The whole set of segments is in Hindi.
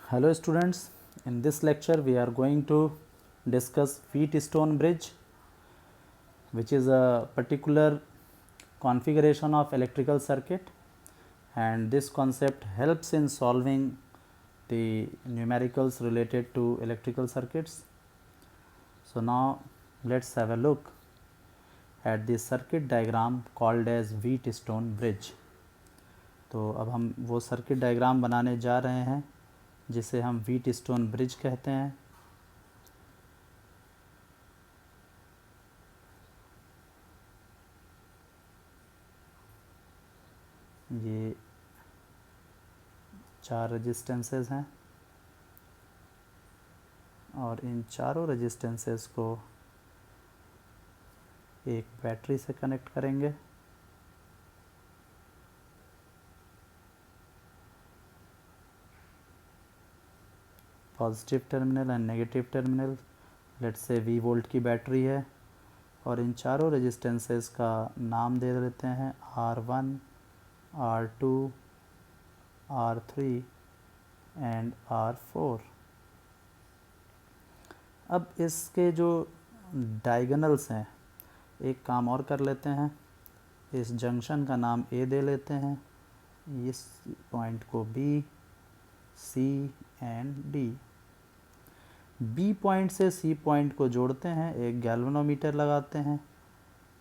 Hello students, in this lecture we are going to discuss Wheatstone bridge, which is a particular configuration of electrical circuit, and this concept helps in solving the numericals related to electrical circuits. So now let's have a look at the circuit diagram called as Wheatstone bridge. तो अब हम वो सर्किट डायग्राम बनाने जा रहे हैं जिसे हम व्हीटस्टोन ब्रिज कहते हैं। ये 4 रेजिस्टेंसेस हैं और इन चारों रेजिस्टेंसेस को एक बैटरी से कनेक्ट करेंगे। Positive terminal and negative terminal, let's say V volt की बैटरी है और इन चारों रेजिस्टेंसेस का नाम दे देते हैं R1, R2, R3 and R4। अब इसके जो डायगोनल्स हैं, एक काम और कर लेते हैं, इस जंक्शन का नाम A दे लेते हैं, इस पॉइंट को B, C and D। B point से C पॉइंट को जोड़ते हैं, एक गैल्वेनोमीटर लगाते हैं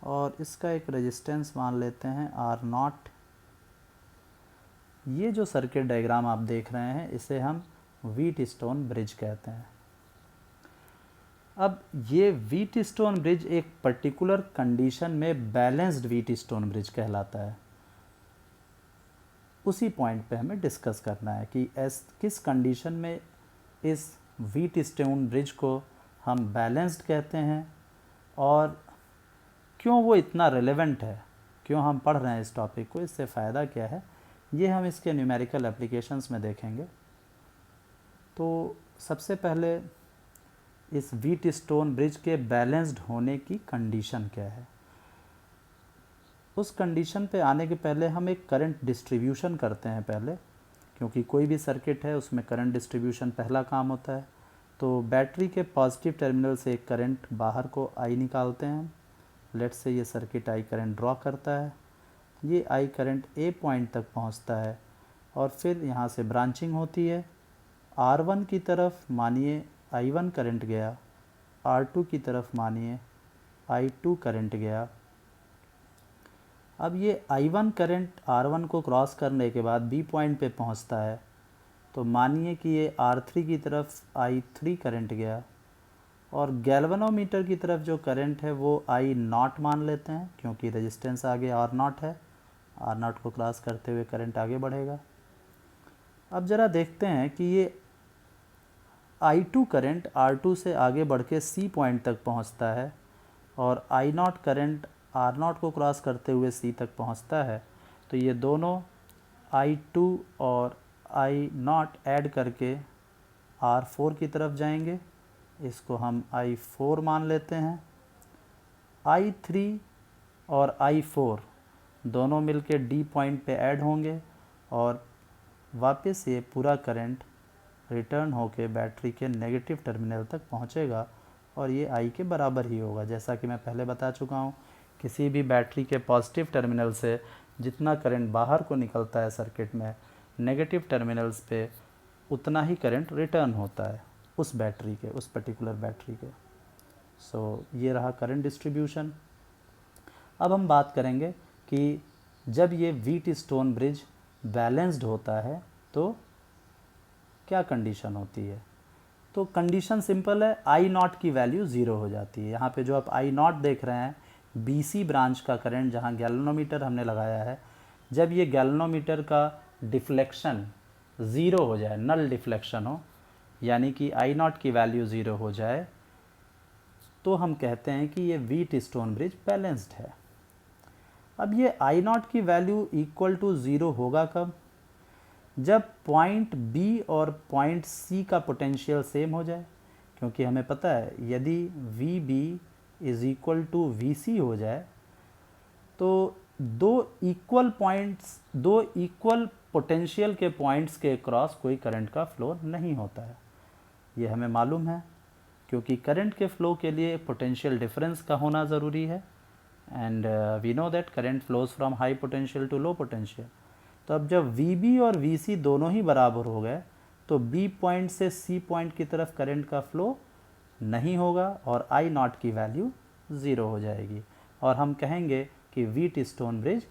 और इसका एक रेजिस्टेंस मान लेते हैं R0। ये जो सर्किट डायग्राम आप देख रहे हैं इसे हम व्हीटस्टोन ब्रिज कहते हैं। अब ये व्हीटस्टोन ब्रिज एक पर्टिकुलर कंडीशन में बैलेंस्ड व्हीटस्टोन ब्रिज कहलाता है। उसी पॉइंट पे हमें डिस्कस करना है कि किस कंडीशन में इस व्हीटस्टोन ब्रिज को हम बैलेंस्ड कहते हैं और क्यों वो इतना रेलेवेंट है, क्यों हम पढ़ रहे हैं इस टॉपिक को, इससे फ़ायदा क्या है, ये हम इसके न्यूमेरिकल एप्लीकेशंस में देखेंगे। तो सबसे पहले इस व्हीटस्टोन ब्रिज के बैलेंस्ड होने की कंडीशन क्या है। उस कंडीशन पे आने के पहले हम एक करंट डिस्ट्रीब्यूशन करते हैं पहले, क्योंकि कोई भी सर्किट है उसमें करंट डिस्ट्रीब्यूशन पहला काम होता है। तो बैटरी के पॉजिटिव टर्मिनल से एक करंट बाहर को I निकालते हैं। लेट्स से ये सर्किट I करंट ड्रॉ करता है, ये I करंट A पॉइंट तक पहुंचता है और फिर यहाँ से ब्रांचिंग होती है। R1 की तरफ मानिए I1 करंट गया, R2 की तरफ मानिए I2 करंट गया। अब ये I1 करंट R1 को क्रॉस करने के बाद B पॉइंट पे पहुंचता है, तो मानिए कि ये R3 की तरफ I3 करंट गया और गैल्वेनोमीटर की तरफ जो करंट है वो I0 मान लेते हैं, क्योंकि रेजिस्टेंस आगे R0 है, R0 को क्रॉस करते हुए करंट आगे बढ़ेगा। अब ज़रा देखते हैं कि ये I2 करंट R2 से आगे बढ़ के C पॉइंट तक पहुंचता है और I0 करंट R0 को क्रॉस करते हुए C तक पहुंचता है। तो ये दोनों I2 और I0 ऐड करके R4 की तरफ जाएंगे, इसको हम I4 मान लेते हैं। I3 और I4 दोनों मिलके D पॉइंट पे ऐड होंगे और वापस ये पूरा करंट रिटर्न होके बैटरी के नेगेटिव टर्मिनल तक पहुंचेगा और ये I के बराबर ही होगा। जैसा कि मैं पहले बता चुका हूँ, किसी भी बैटरी के पॉजिटिव टर्मिनल से जितना करंट बाहर को निकलता है सर्किट में, नेगेटिव टर्मिनल्स पे उतना ही करंट रिटर्न होता है उस बैटरी के, उस पर्टिकुलर बैटरी के। सो ये रहा करंट डिस्ट्रीब्यूशन। अब हम बात करेंगे कि जब ये व्हीटस्टोन ब्रिज बैलेंस्ड होता है तो क्या कंडीशन होती है। तो कंडीशन सिंपल है, I0 की वैल्यू 0 हो जाती है। यहाँ पे जो आप I0 देख रहे हैं, BC ब्रांच का करंट जहाँ गैल्वेनोमीटर हमने लगाया है, जब ये गैल्वेनोमीटर का डिफ्लेक्शन 0 हो जाए, नल डिफ्लेक्शन हो, यानी कि I0 की वैल्यू 0 हो जाए, तो हम कहते हैं कि ये व्हीटस्टोन ब्रिज बैलेंस्ड है। अब ये I0 की वैल्यू इक्वल टू 0 होगा कब? जब पॉइंट B और पॉइंट C का पोटेंशियल सेम हो जाए, क्योंकि हमें पता है यदि VB is equal to VC हो जाए तो दो इक्वल पोटेंशियल के पॉइंट्स के क्रॉस कोई करंट का फ्लो नहीं होता है। ये हमें मालूम है, क्योंकि करंट के फ्लो के लिए पोटेंशियल डिफरेंस का होना ज़रूरी है, and we know that current flows from high potential to low potential. तो अब जब VB और VC दोनों ही बराबर हो गए तो B पॉइंट से C पॉइंट की तरफ करंट का फ्लो नहीं होगा और I नॉट की वैल्यू 0 हो जाएगी, और हम कहेंगे कि व्हीटस्टोन ब्रिज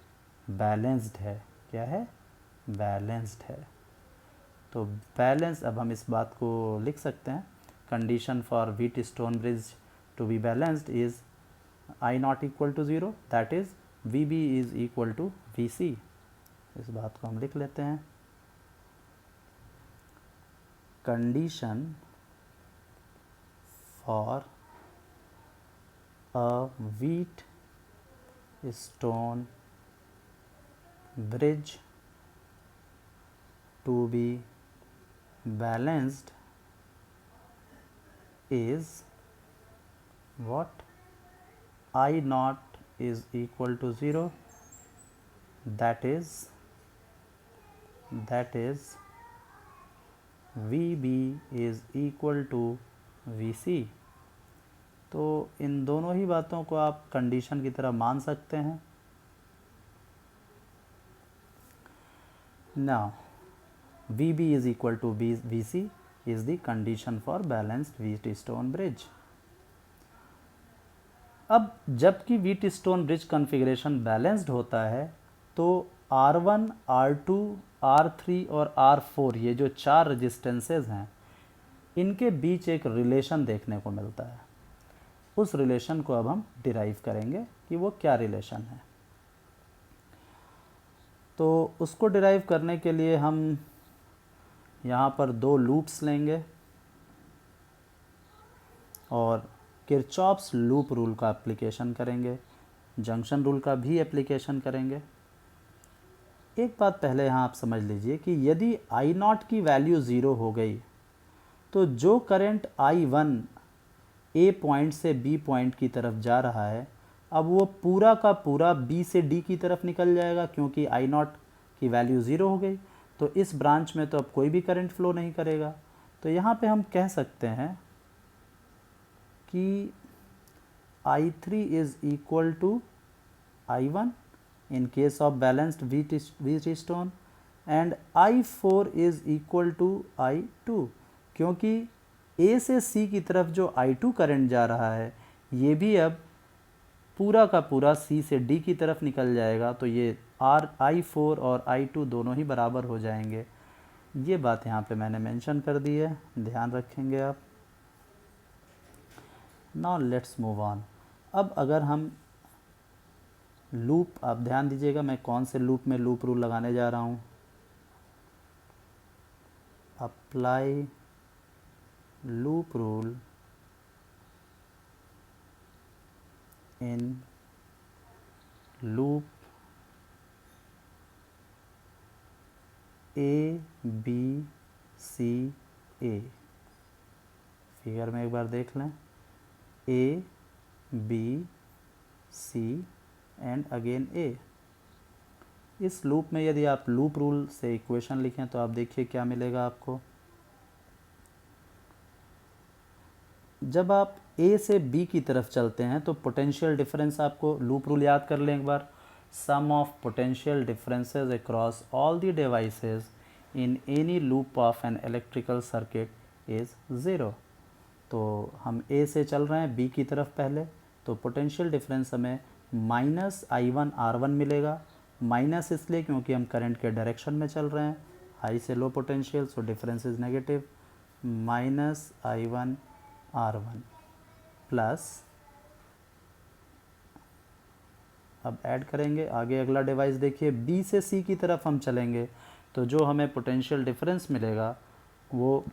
बैलेंस्ड है। क्या है? बैलेंस्ड है। तो बैलेंस, अब हम इस बात को लिख सकते हैं, condition for Wheatstone bridge to be balanced is I not equal to 0, that is VB is equal to VC। इस बात को हम लिख लेते हैं। Condition for a Wheatstone bridge to be balanced is what? I naught is equal to 0, that is VB is equal to VC। तो इन दोनों ही बातों को आप कंडीशन की तरह मान सकते हैं। Now VB is equal to VC is the condition for balanced Wheatstone bridge। अब जबकि व्हीटस्टोन ब्रिज कॉन्फ़िगरेशन बैलेंस्ड होता है तो R1, R2, R3 और R4 ये जो 4 रेजिस्टेंसेज हैं, इनके बीच एक रिलेशन देखने को मिलता है। उस रिलेशन को अब हम डिराइव करेंगे कि वो क्या रिलेशन है। तो उसको डिराइव करने के लिए हम यहाँ पर 2 लूप्स लेंगे और किरचॉफ्स लूप रूल का एप्लीकेशन करेंगे, जंक्शन रूल का भी एप्लीकेशन करेंगे। एक बात पहले यहाँ आप समझ लीजिए कि यदि I नॉट की वैल्यू 0 हो गई तो जो करंट I1 A पॉइंट से B पॉइंट की तरफ जा रहा है, अब वो पूरा का पूरा B से D की तरफ निकल जाएगा, क्योंकि I नॉट की वैल्यू 0 हो गई। तो इस ब्रांच में तो अब कोई भी करंट फ्लो नहीं करेगा। तो यहाँ पे हम कह सकते हैं कि I3 is equal to I1 in case of balanced Wheatstone and I4 is equal to I2, क्योंकि A से C की तरफ जो I2 करंट जा रहा है ये भी अब पूरा का पूरा C से D की तरफ निकल जाएगा। तो ये I4 और I2 दोनों ही बराबर हो जाएंगे। ये बात यहाँ पे मैंने मेंशन कर दी है, ध्यान रखेंगे आप। Now let's move on. अब अगर हम लूप, आप ध्यान दीजिएगा मैं कौन से लूप में लूप रूल लगाने जा रहा हूँ। Apply loop rule in loop A, B, C, A। Figure में एक बार देख लें, A, B, C and again A। इस लूप में यदि आप लूप रूल से इक्वेशन लिखें तो आप देखिए क्या मिलेगा आपको। जब आप A से B की तरफ चलते हैं तो पोटेंशियल डिफरेंस, आपको लूप रूल याद कर लें एक बार, sum of potential differences across all the devices in any loop of an electrical circuit is 0। तो हम A से चल रहे हैं B की तरफ पहले, तो पोटेंशियल डिफरेंस हमें -I1 R1 मिलेगा। माइनस इसलिए क्योंकि हम करंट के डायरेक्शन में चल रहे हैं, हाई से low potential, so difference is negative. -I1 R1 plus, अब ऐड करेंगे आगे अगला डिवाइस देखिए, B से C की तरफ हम चलेंगे तो जो हमें पोटेंशियल डिफरेंस मिलेगा वो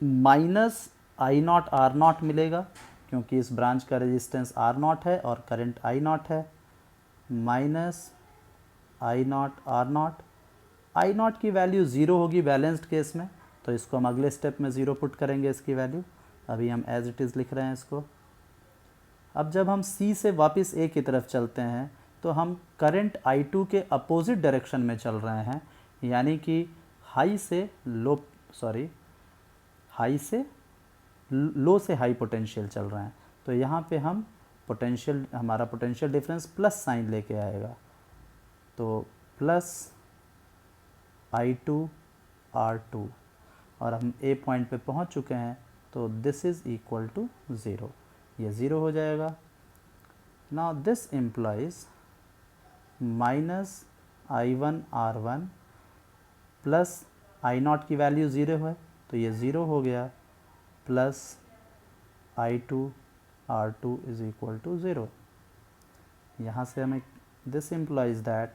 -I0 R0 मिलेगा, क्योंकि इस ब्रांच का रेजिस्टेंस R0 है और करंट I0 है। -I0 R0, I0 की वैल्यू 0 होगी बैलेंस्ड केस में, तो इसको हम अगले स्टेप में 0 पुट करेंगे इसकी वैल्यू। अभी हम एज इट इज़ लिख रहे हैं इसको। अब जब हम C से वापस A की तरफ चलते हैं तो हम करंट I2 के अपोजिट डायरेक्शन में चल रहे हैं, यानी कि हाई से लो हाई पोटेंशियल चल रहे हैं। तो यहाँ पे हम हमारा पोटेंशियल डिफरेंस प्लस साइन लेके आएगा, तो प्लस I2 R2, और हम ए पॉइंट पे पहुँच चुके हैं, तो this is equal to zero, ये ज़ीरो हो जाएगा। Now this implies minus I1 R1 plus I0 की वैल्यू ज़ीरो है तो ये ज़ीरो हो गया, plus I2 R2 is equal to zero. यहाँ से हमें this implies that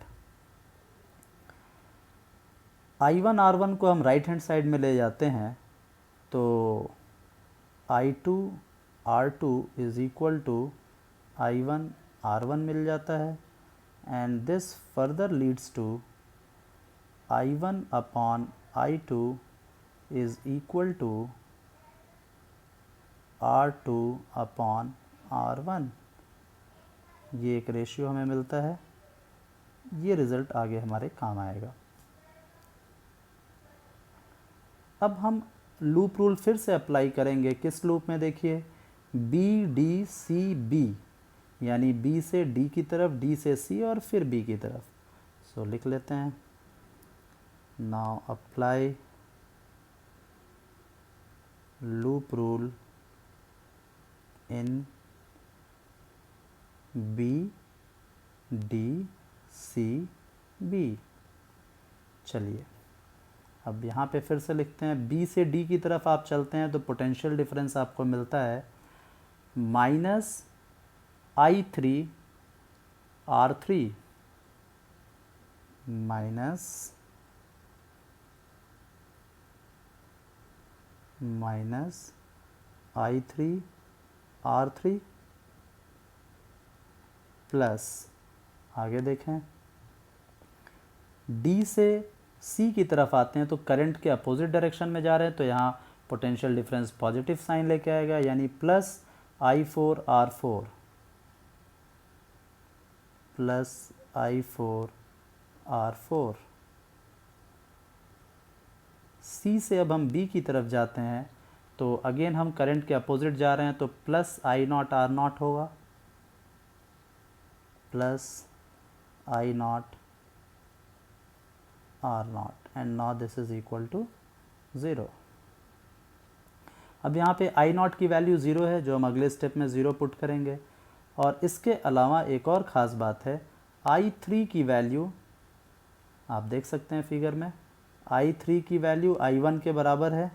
I1 R1 को हम राइट हैंड साइड में ले जाते हैं तो I2 R2 is equal to I1 R1 मिल जाता है, and this further leads to I1 upon I2 is equal to R2 upon R1। ये एक रेशियो हमें मिलता है, ये रिज़ल्ट आगे हमारे काम आएगा। अब हम लूप रूल फिर से अप्लाई करेंगे, किस लूप में? देखिए BDCB, यानी B से D की तरफ, D से C और फिर B की तरफ। सो लिख लेते हैं, now apply loop rule in BDCB। चलिए अब यहाँ पे फिर से लिखते हैं, B से D की तरफ आप चलते हैं तो पोटेंशियल डिफरेंस आपको मिलता है minus I3 R3 minus I3 R3 plus, आगे देखें, D से C की तरफ आते हैं तो करंट के अपोजिट डायरेक्शन में जा रहे हैं, तो यहाँ पोटेंशियल डिफरेंस पॉजिटिव साइन लेके आएगा, यानी plus I4 R4 plus I4 R4। C से अब हम B की तरफ जाते हैं तो अगेन हम करंट के अपोजिट जा रहे हैं, तो प्लस I0 R0 होगा, plus I0 R0, and now this is equal to zero. अब यहाँ पे I0 की वैल्यू ज़ीरो है, जो हम अगले स्टेप में ज़ीरो पुट करेंगे। और इसके अलावा एक और ख़ास बात है, I3 की वैल्यू आप देख सकते हैं फिगर में, I3 की वैल्यू I1 के बराबर है,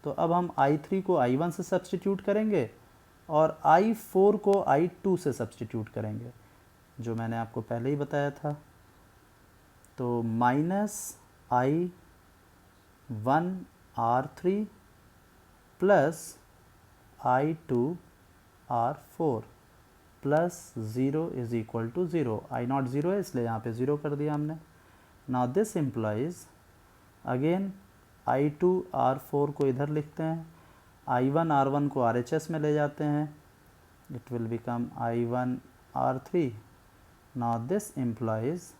तो अब हम I3 को I1 से सब्सटीट्यूट करेंगे और I4 को I2 से सब्सटीट्यूट करेंगे, जो मैंने आपको पहले ही बताया था। तो minus I1 R3 plus I2 R4 plus zero is equal to zero. I0 zero है इसलिए यहाँ पे ज़ीरो कर दिया हमने। Now this implies again I2 R4 को इधर लिखते हैं, I1 R1 को RHS में ले जाते हैं, it will become I1 R3। Now this implies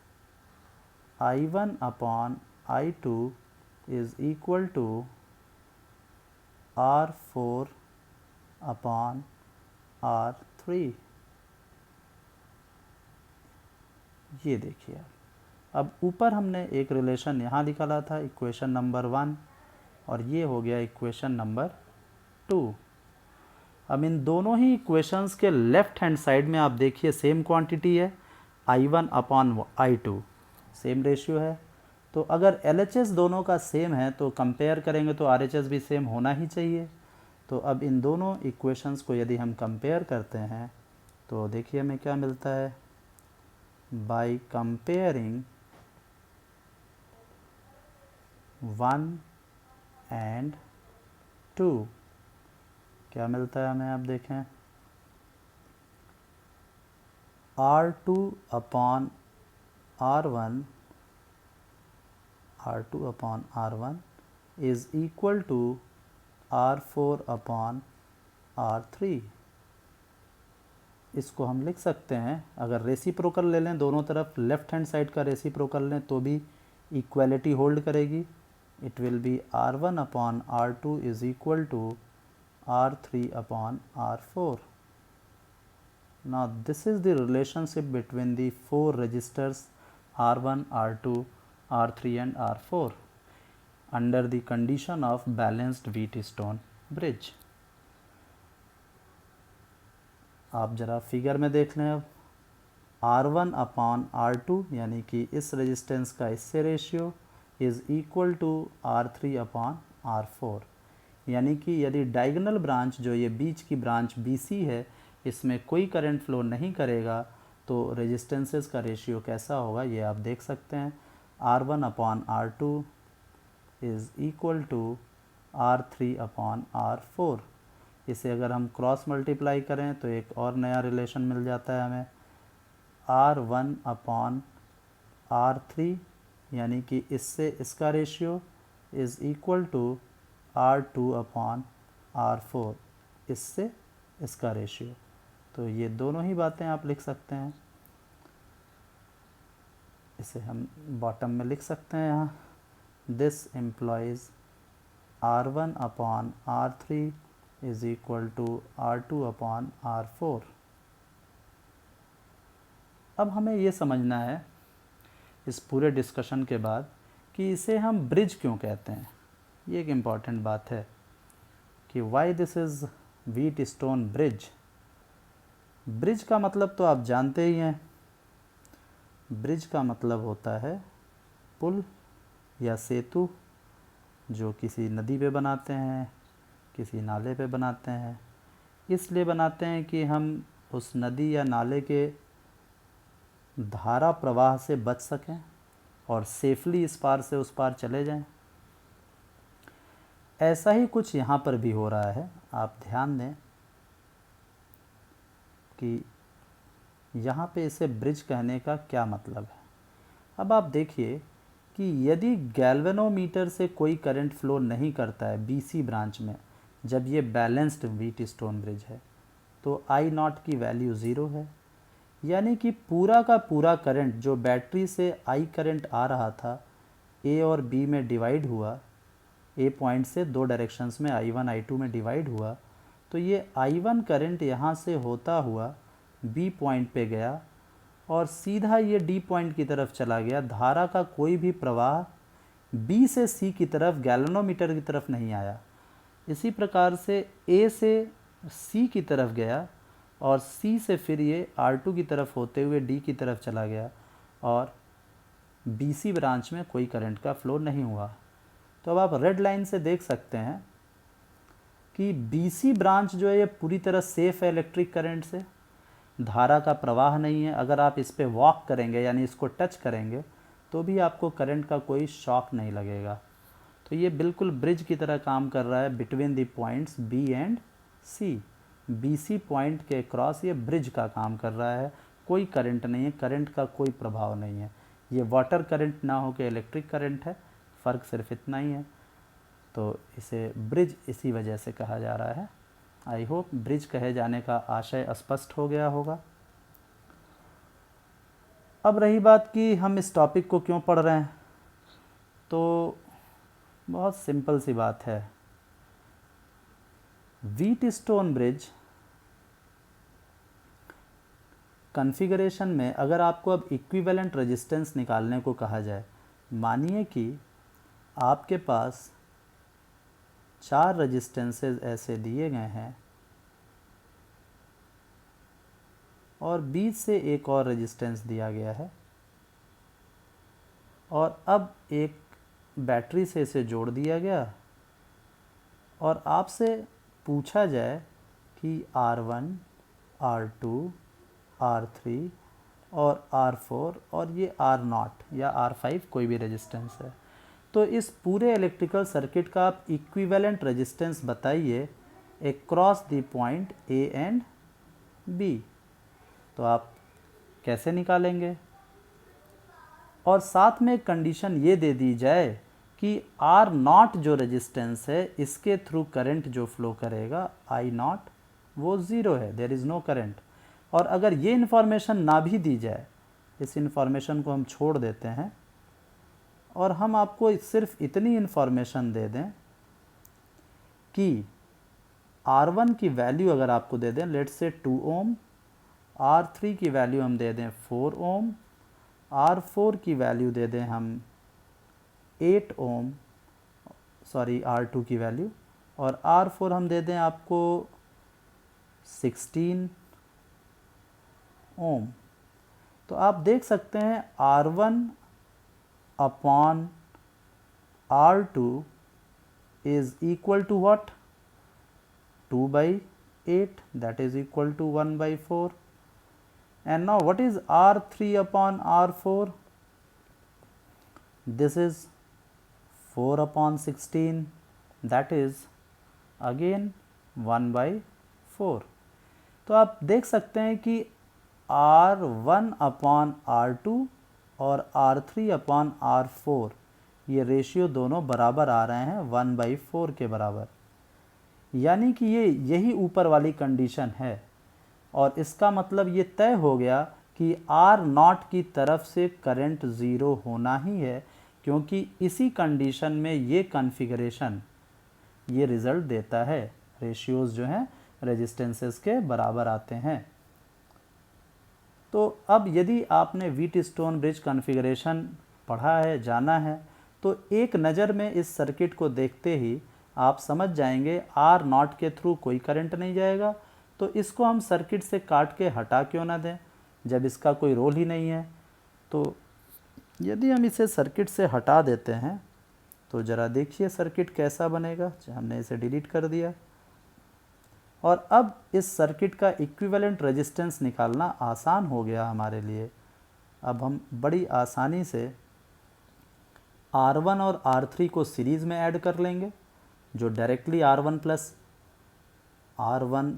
I1 upon I2 is equal to R4 upon R3। ये देखिए, अब ऊपर हमने एक रिलेशन यहाँ निकाला था, इक्वेशन नंबर 1, और ये हो गया इक्वेशन नंबर 2। अब इन दोनों ही इक्वेशंस के लेफ्ट हैंड साइड में आप देखिए सेम क्वांटिटी है, I1 upon I2, same ratio है। तो अगर LHS दोनों का सेम है तो कंपेयर करेंगे तो RHS भी सेम होना ही चाहिए। तो अब इन दोनों इक्वेशंस को यदि हम कंपेयर करते हैं तो देखिए हमें क्या मिलता है, बाय कंपेयरिंग 1 एंड 2 क्या मिलता है हमें, आप देखें, R2 upon R1 is equal to R4 upon R3। इसको हम लिख सकते हैं, अगर रेसिप्रोकल ले लें दोनों तरफ, लेफ्ट हैंड साइड का रेसिप्रोकल लें तो भी इक्वलिटी होल्ड करेगी, it will be R1/R2 is equal to R3/R4. Now this is the relationship between the four resistors R1, R2, R3 and R4 under the condition of balanced Wheatstone bridge. आप जरा फिगर में देख लें अब R1/R2 यानी कि इस रेजिस्टेंस का इससे ratio is equal to R3/R4, यानी कि यदि डायगोनल ब्रांच जो ये बीच की ब्रांच BC है इसमें कोई करंट फ्लो नहीं करेगा तो रेजिस्टेंसेस का रेशियो कैसा होगा ये आप देख सकते हैं। R1/R2 is equal to R3/R4। इसे अगर हम क्रॉस मल्टीप्लाई करें तो एक और नया रिलेशन मिल जाता है हमें, R1/R3 यानी कि इससे इसका ratio is equal to R2/R4, इससे इसका रेशियो। तो ये दोनों ही बातें आप लिख सकते हैं, इसे हम बॉटम में लिख सकते हैं यहाँ, this implies R1/R3 is equal to R2/R4। अब हमें ये समझना है इस पूरे डिस्कशन के बाद कि इसे हम ब्रिज क्यों कहते हैं। ये एक इम्पॉर्टेंट बात है कि why this is Wheatstone bridge. Bridge का मतलब तो आप जानते ही हैं, ब्रिज का मतलब होता है पुल या सेतु जो किसी नदी पे बनाते हैं, किसी नाले पे बनाते हैं। इसलिए बनाते हैं कि हम उस नदी या नाले के धारा प्रवाह से बच सकें और सेफली इस पार से उस पार चले जाएं। ऐसा ही कुछ यहाँ पर भी हो रहा है। आप ध्यान दें कि यहाँ पे इसे ब्रिज कहने का क्या मतलब है। अब आप देखिए कि यदि गैल्वेनोमीटर से कोई करंट फ्लो नहीं करता है BC ब्रांच में, जब ये बैलेंस्ड व्हीटस्टोन ब्रिज है, तो I0 की वैल्यू 0 है, यानी कि पूरा का पूरा करंट जो बैटरी से I करंट आ रहा था A और B में डिवाइड हुआ, A पॉइंट से दो डायरेक्शंस में I1 I2 में डिवाइड हुआ, तो ये I1 करंट यहाँ से होता हुआ B पॉइंट पे गया और सीधा ये D पॉइंट की तरफ चला गया। धारा का कोई भी प्रवाह B से C की तरफ गैल्वेनोमीटर की तरफ नहीं आया। इसी प्रकार से A से C की तरफ गया और C से फिर ये R2 की तरफ होते हुए D की तरफ चला गया और BC ब्रांच में कोई करंट का फ्लो नहीं हुआ। तो अब आप रेड लाइन से देख सकते हैं कि BC ब्रांच जो है ये पूरी तरह सेफ है इलेक्ट्रिक करंट से, धारा का प्रवाह नहीं है। अगर आप इस पे वॉक करेंगे यानी इसको टच करेंगे तो भी आपको करंट का कोई शॉक नहीं लगेगा। तो ये बिल्कुल ब्रिज की तरह काम कर रहा है between the points B and C। BC point के क्रॉस ये ब्रिज का काम कर रहा है। कोई करंट नहीं है, करंट का कोई प्रभाव नहीं है। ये वाटर करंट ना हो के इलेक्ट्रिक करंट है, फ़र्क सिर्फ इतना ही है। तो इसे ब्रिज इसी वजह से कहा जा रहा है। आई होप ब्रिज कहे जाने का आशय स्पष्ट हो गया होगा। अब रही बात कि हम इस टॉपिक को क्यों पढ़ रहे हैं, तो बहुत सिंपल सी बात है। व्हीटस्टोन ब्रिज कॉन्फ़िगरेशन में अगर आपको अब इक्विवेलेंट रेजिस्टेंस निकालने को कहा जाए, मानिए कि आपके पास 4 रेजिस्टेंसेस ऐसे दिए गए हैं और बीच से एक और रेजिस्टेंस दिया गया है और अब एक बैटरी से इसे जोड़ दिया गया और आपसे पूछा जाए कि R1, R2, R3 और R4 और ये R0 या R5 कोई भी रेजिस्टेंस है, तो इस पूरे इलेक्ट्रिकल सर्किट का आप इक्विवेलेंट रेजिस्टेंस बताइए across the point A and B। तो आप कैसे निकालेंगे? और साथ में कंडीशन ये दे दी जाए कि R0 जो रेजिस्टेंस है इसके थ्रू करंट जो फ्लो करेगा I0 वो 0 है, देयर इज़ नो करंट। और अगर ये इन्फॉर्मेशन ना भी दी जाए, इस इन्फॉर्मेशन को हम छोड़ देते हैं, और हम आपको सिर्फ इतनी इन्फॉर्मेशन दे दें कि R1 की वैल्यू अगर आपको दे दें लेट्स से 2 ओम, R3 की वैल्यू हम दे दें 4 ओम, R4 की वैल्यू दे दें हम 8 ओम, सॉरी R2 की वैल्यू, और R4 हम दे दें आपको 16 ओम। तो आप देख सकते हैं R1 upon R2 is equal to what? 2 by 8, that is equal to 1 by 4. And now what is R3 upon R4? This is 4 upon 16, that is again 1 by 4. तो आप देख सकते हैं कि R1 अपॉन R2 और R3 अपॉन R4 ये रेशियो दोनों बराबर आ रहे हैं 1/4 के बराबर, यानी कि यही ऊपर वाली कंडीशन है। और इसका मतलब ये तय हो गया कि R0 की तरफ से करंट ज़ीरो होना ही है, क्योंकि इसी कंडीशन में ये कॉन्फ़िगरेशन ये रिज़ल्ट देता है, रेशियोज़ जो हैं रेजिस्टेंसेस के बराबर आते हैं। तो अब यदि आपने व्हीटस्टोन ब्रिज कॉन्फ़िगरेशन पढ़ा है, जाना है, तो एक नज़र में इस सर्किट को देखते ही आप समझ जाएंगे R0 के थ्रू कोई करंट नहीं जाएगा, तो इसको हम सर्किट से काट के हटा क्यों ना दें जब इसका कोई रोल ही नहीं है। तो यदि हम इसे सर्किट से हटा देते हैं तो ज़रा देखिए सर्किट कैसा बनेगा। हमने इसे डिलीट कर दिया और अब इस सर्किट का इक्विवेलेंट रेजिस्टेंस निकालना आसान हो गया हमारे लिए। अब हम बड़ी आसानी से R1 और R3 को सीरीज़ में ऐड कर लेंगे, जो डायरेक्टली R1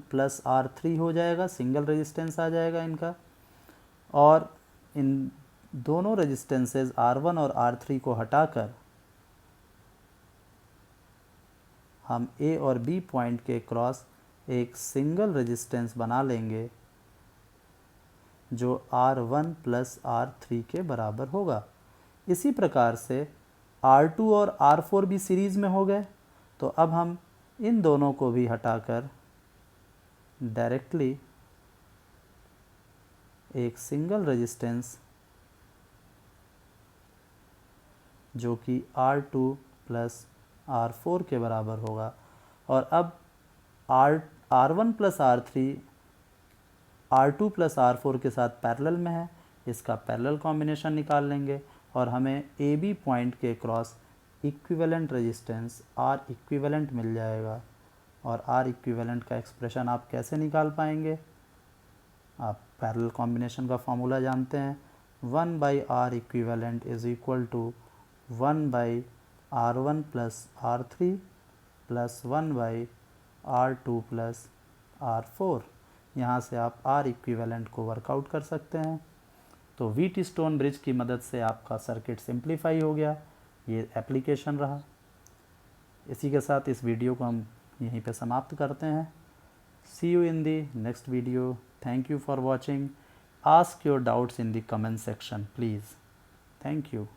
प्लस R3 हो जाएगा, सिंगल रेजिस्टेंस आ जाएगा इनका। और इन दोनों रेजिस्टेंसेस R1 और R3 को हटाकर हम A और B पॉइंट के क्रॉस एक सिंगल रेजिस्टेंस बना लेंगे जो R1 प्लस R3 के बराबर होगा। इसी प्रकार से R2 और R4 भी सीरीज़ में हो गए, तो अब हम इन दोनों को भी हटाकर डायरेक्टली एक सिंगल रेजिस्टेंस जो कि R2 प्लस R4 के बराबर होगा। और अब R1 plus R3 R2 plus R4 के साथ पैरेलल में है, इसका पैरेलल कॉम्बिनेशन निकाल लेंगे और हमें AB पॉइंट के cross equivalent resistance R equivalent मिल जाएगा। और R इक्विवेलेंट का एक्सप्रेशन आप कैसे निकाल पाएंगे? आप पैरेलल कॉम्बिनेशन का फॉर्मूला जानते हैं, 1/R equivalent is equal to 1/R1 plus R3 plus 1/R2 plus R4। यहाँ से आप R इक्विवेलेंट को वर्कआउट कर सकते हैं। तो व्हीटस्टोन ब्रिज की मदद से आपका सर्किट सिंप्लीफाई हो गया, ये एप्लीकेशन रहा। इसी के साथ इस वीडियो को हम यहीं पे समाप्त करते हैं। See you in the next video. Thank you for watching. Ask your doubts in the comment section please. Thank you.